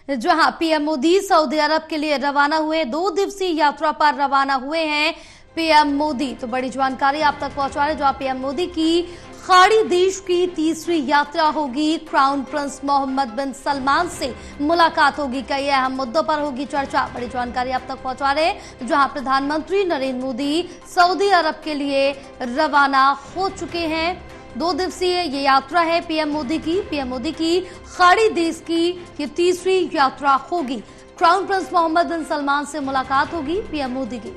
जहां PM Modi Saudi अरब के लिए रवाना हुए, 2 दिवसीय यात्रा पर रवाना हुए हैं पीएम मोदी। तो बड़ी जानकारी आप तक पहुंचा रहे, जहां पीएम मोदी की खाड़ी देश की तीसरी यात्रा होगी। क्राउन प्रिंस मोहम्मद बिन सलमान से मुलाकात होगी, कई अहम मुद्दों पर होगी चर्चा। बड़ी जानकारी आप तक पहुंचा रहे, जहां प्रधानमंत्री नरेंद्र मोदी सऊदी अरब के लिए रवाना हो चुके हैं। 2 दिवसीय ये यात्रा है पीएम मोदी की। पीएम मोदी की खाड़ी देश की ये तीसरी यात्रा होगी। क्राउन प्रिंस मोहम्मद बिन सलमान से मुलाकात होगी पीएम मोदी की।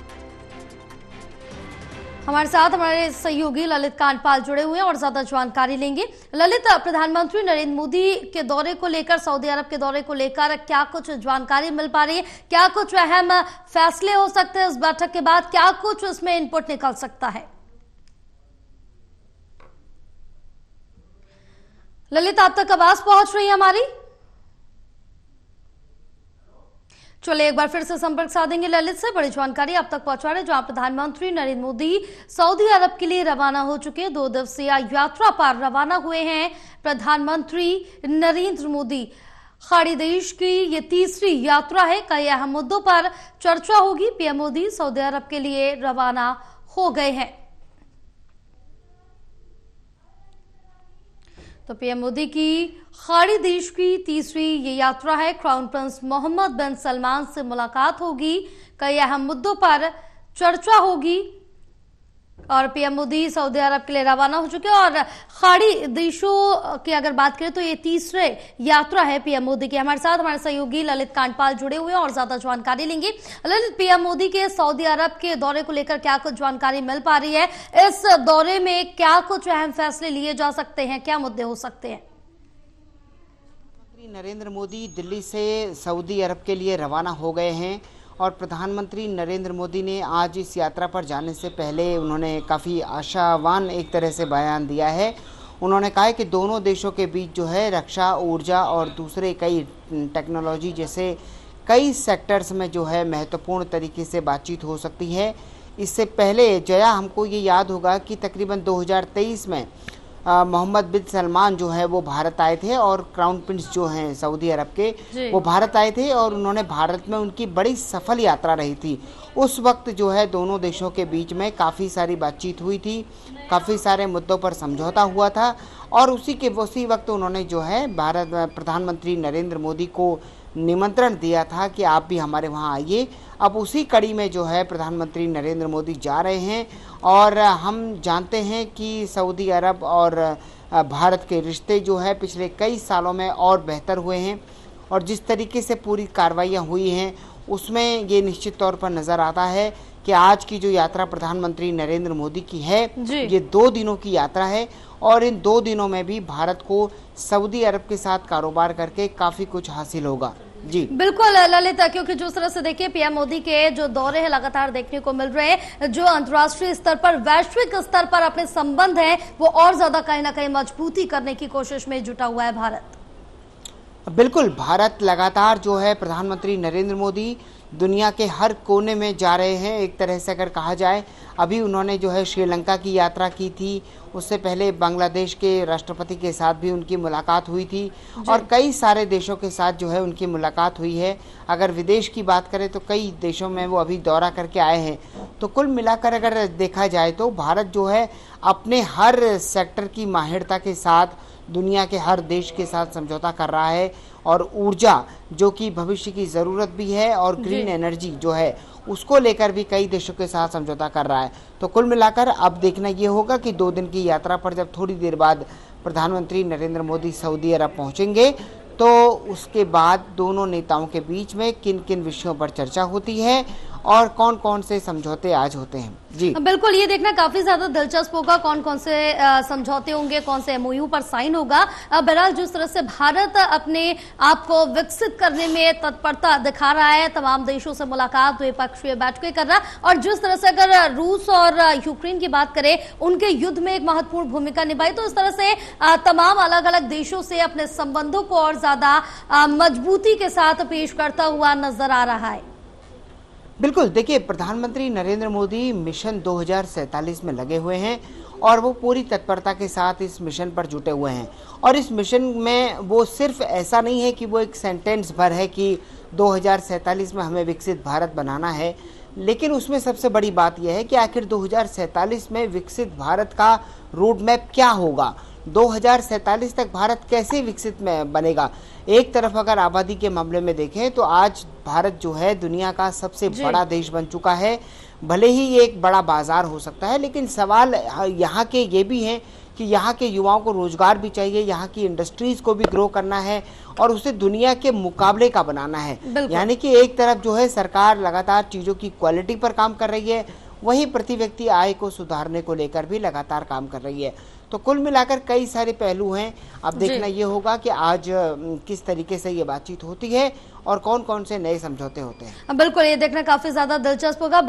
हमारे साथ हमारे सहयोगी ललित कांडपाल जुड़े हुए हैं और ज्यादा जानकारी लेंगे। ललित, प्रधानमंत्री नरेंद्र मोदी के दौरे को लेकर, सऊदी अरब के दौरे को लेकर क्या कुछ जानकारी मिल पा रही है? क्या कुछ अहम फैसले हो सकते हैं इस बैठक के बाद? क्या कुछ उसमें इनपुट निकल सकता है? ललित, आप तक आवाज पहुंच रही है हमारी? चलिए एक बार फिर से संपर्क साधेंगे ललित से। बड़ी जानकारी आप तक पहुंचा रहे, जहां प्रधानमंत्री नरेंद्र मोदी सऊदी अरब के लिए रवाना हो चुके, 2 दिवसीय यात्रा पर रवाना हुए हैं प्रधानमंत्री नरेंद्र मोदी। खाड़ी देश की ये तीसरी यात्रा है, कई अहम मुद्दों पर चर्चा होगी। पीएम मोदी सऊदी अरब के लिए रवाना हो गए हैं। तो पीएम मोदी की खाड़ी देश की तीसरी ये यात्रा है। क्राउन प्रिंस मोहम्मद बिन सलमान से मुलाकात होगी, कई अहम मुद्दों पर चर्चा होगी और पीएम मोदी सऊदी अरब के लिए रवाना हो चुके हैं। और खाड़ी देशों की अगर बात करें तो ये तीसरे यात्रा है पीएम मोदी की। हमारे साथ हमारे सहयोगी ललित कांडपाल जुड़े हुए हैं और ज्यादा जानकारी लेंगे। ललित, पीएम मोदी के सऊदी अरब के दौरे को लेकर क्या कुछ जानकारी मिल पा रही है? इस दौरे में क्या कुछ अहम फैसले लिए जा सकते हैं, क्या मुद्दे हो सकते हैं? नरेंद्र मोदी दिल्ली से सऊदी अरब के लिए रवाना हो गए हैं और प्रधानमंत्री नरेंद्र मोदी ने आज इस यात्रा पर जाने से पहले उन्होंने काफ़ी आशावान एक तरह से बयान दिया है। उन्होंने कहा है कि दोनों देशों के बीच जो है रक्षा, ऊर्जा और दूसरे कई टेक्नोलॉजी जैसे कई सेक्टर्स में जो है महत्वपूर्ण तरीके से बातचीत हो सकती है। इससे पहले जया, हमको ये याद होगा कि तकरीबन 2023 में मोहम्मद बिन सलमान जो है वो भारत आए थे और क्राउन प्रिंस जो हैं सऊदी अरब के वो भारत आए थे और उन्होंने भारत में उनकी बड़ी सफल यात्रा रही थी। उस वक्त जो है दोनों देशों के बीच में काफ़ी सारी बातचीत हुई थी, काफ़ी सारे मुद्दों पर समझौता हुआ था और उसी वक्त उन्होंने जो है प्रधानमंत्री नरेंद्र मोदी को निमंत्रण दिया था कि आप भी हमारे वहाँ आइए। अब उसी कड़ी में जो है प्रधानमंत्री नरेंद्र मोदी जा रहे हैं और हम जानते हैं कि सऊदी अरब और भारत के रिश्ते जो है पिछले कई सालों में और बेहतर हुए हैं और जिस तरीके से पूरी कार्रवाइयाँ हुई हैं उसमें ये निश्चित तौर पर नज़र आता है कि आज की जो यात्रा प्रधानमंत्री नरेंद्र मोदी की है ये 2 दिनों की यात्रा है और इन 2 दिनों में भी भारत को सऊदी अरब के साथ कारोबार करके काफ़ी कुछ हासिल होगा। जी बिल्कुल ललिता, क्योंकि जिस तरह से देखिए पीएम मोदी के जो दौरे हैं लगातार देखने को मिल रहे हैं, जो अंतर्राष्ट्रीय स्तर पर, वैश्विक स्तर पर अपने संबंध हैं वो और ज्यादा कहीं ना कहीं मजबूती करने की कोशिश में जुटा हुआ है भारत। बिल्कुल, भारत लगातार जो है प्रधानमंत्री नरेंद्र मोदी दुनिया के हर कोने में जा रहे हैं। एक तरह से अगर कहा जाए, अभी उन्होंने जो है श्रीलंका की यात्रा की थी, उससे पहले बांग्लादेश के राष्ट्रपति के साथ भी उनकी मुलाकात हुई थी और कई सारे देशों के साथ जो है उनकी मुलाकात हुई है। अगर विदेश की बात करें तो कई देशों में वो अभी दौरा करके आए हैं। तो कुल मिलाकर अगर देखा जाए तो भारत जो है अपने हर सेक्टर की माहिरता के साथ दुनिया के हर देश के साथ समझौता कर रहा है और ऊर्जा जो कि भविष्य की ज़रूरत भी है और ग्रीन एनर्जी जो है उसको लेकर भी कई देशों के साथ समझौता कर रहा है। तो कुल मिलाकर अब देखना ये होगा कि 2 दिन की यात्रा पर जब थोड़ी देर बाद प्रधानमंत्री नरेंद्र मोदी सऊदी अरब पहुंचेंगे तो उसके बाद दोनों नेताओं के बीच में किन किन विषयों पर चर्चा होती है और कौन कौन से समझौते आज होते हैं। जी बिल्कुल, ये देखना काफी ज्यादा दिलचस्प होगा कौन कौन से समझौते होंगे, कौन से एमओयू पर साइन होगा। बहरहाल जिस तरह से भारत अपने आप को विकसित करने में तत्परता दिखा रहा है, तमाम देशों से मुलाकात, द्विपक्षीय बैठकें कर रहा और जिस तरह से अगर रूस और यूक्रेन की बात करें, उनके युद्ध में एक महत्वपूर्ण भूमिका निभाई, तो इस तरह से तमाम अलग अलग देशों से अपने संबंधों को और ज्यादा मजबूती के साथ पेश करता हुआ नजर आ रहा है। बिल्कुल, देखिए प्रधानमंत्री नरेंद्र मोदी मिशन 2047 में लगे हुए हैं और वो पूरी तत्परता के साथ इस मिशन पर जुटे हुए हैं। और इस मिशन में वो सिर्फ ऐसा नहीं है कि वो एक सेंटेंस भर है कि 2047 में हमें विकसित भारत बनाना है, लेकिन उसमें सबसे बड़ी बात यह है कि आखिर 2047 में विकसित भारत का रोड मैप क्या होगा, 2047 तक भारत कैसे विकसित में बनेगा। एक तरफ अगर आबादी के मामले में देखें तो आज भारत जो है दुनिया का सबसे बड़ा देश बन चुका है। भले ही ये एक बड़ा बाजार हो सकता है, लेकिन सवाल यहाँ के ये भी हैं कि यहाँ के युवाओं को रोजगार भी चाहिए, यहाँ की इंडस्ट्रीज को भी ग्रो करना है और उसे दुनिया के मुकाबले का बनाना है। यानी कि एक तरफ जो है सरकार लगातार चीज़ों की क्वालिटी पर काम कर रही है, वहीं प्रति व्यक्ति आय को सुधारने को लेकर भी लगातार काम कर रही है। तो कुल मिलाकर कई सारे पहलू हैं। अब देखना ये होगा कि आज किस तरीके से ये बातचीत होती है और कौन कौन से नए समझौते होते हैं। बिल्कुल, ये देखना काफी ज्यादा दिलचस्प होगा।